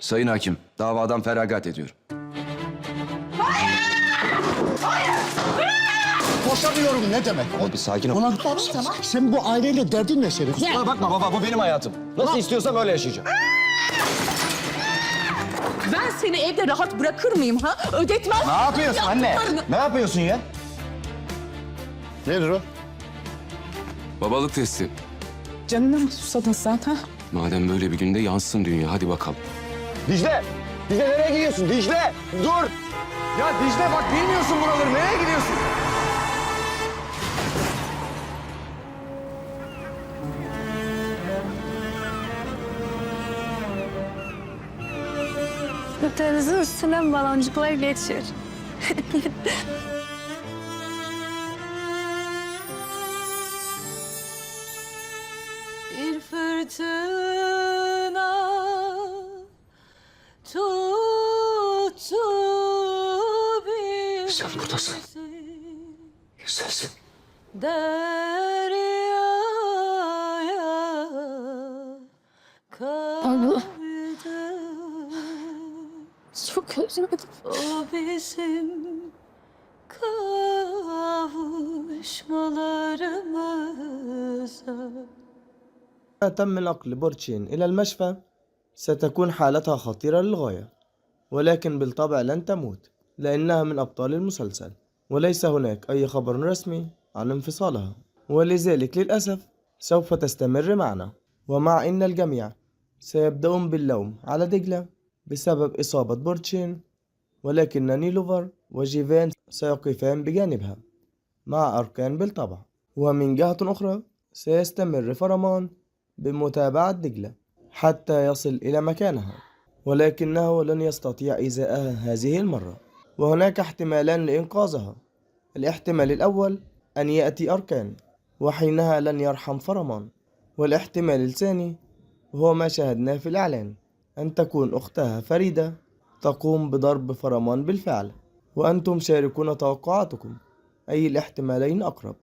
Sayın Hakim, davadan feragat ediyorum. Boşanıyorum ne demek? Bir sakin ol. Ona tamam. Sen bu aileyle derdin ne senin? Kusura bakma baba, bu benim hayatım. Nasıl istiyorsam öyle yaşayacağım. Ben seni evde rahat bırakır mıyım ha? Ödetmez. Ne yapıyorsun anne? Yaptıklarını. Ne yapıyorsun ya? Nedir o? Babalık testi. Canına mı susadın sen ha? Madem böyle bir günde yansın dünya, hadi bakalım. Dicle! Dicle nereye gidiyorsun? Dicle! Dur! Ya Dicle bak bilmiyorsun buraları. Nereye gidiyorsun? Yatağınızın üstünden baloncuklar geçiyor. Bir fırtına tuttu bir Sen buradasın. Sensin. deryaya Abla. kaydı. Çok özledim. O bizim kavuşmalarımıza. تم نقل بورتشين إلى المشفى ستكون حالتها خطيرة للغاية، ولكن بالطبع لن تموت لأنها من أبطال المسلسل، وليس هناك أي خبر رسمي عن انفصالها، ولذلك للأسف سوف تستمر معنا، ومع أن الجميع سيبدأون باللوم على دجلة بسبب إصابة بورتشين، ولكن نيلوفر وجيفان سيقفان بجانبها مع أركان بالطبع. ومن جهة أخرى سيستمر فرمان بمتابعة دجلة حتى يصل إلى مكانها، ولكنه لن يستطيع إيذائها هذه المرة، وهناك احتمالان لإنقاذها. الاحتمال الأول أن يأتي أركان، وحينها لن يرحم فرمان، والاحتمال الثاني هو ما شاهدناه في الإعلان، أن تكون أختها فريدة تقوم بضرب فرمان بالفعل. وأنتم شاركون توقعاتكم، أي الاحتمالين أقرب؟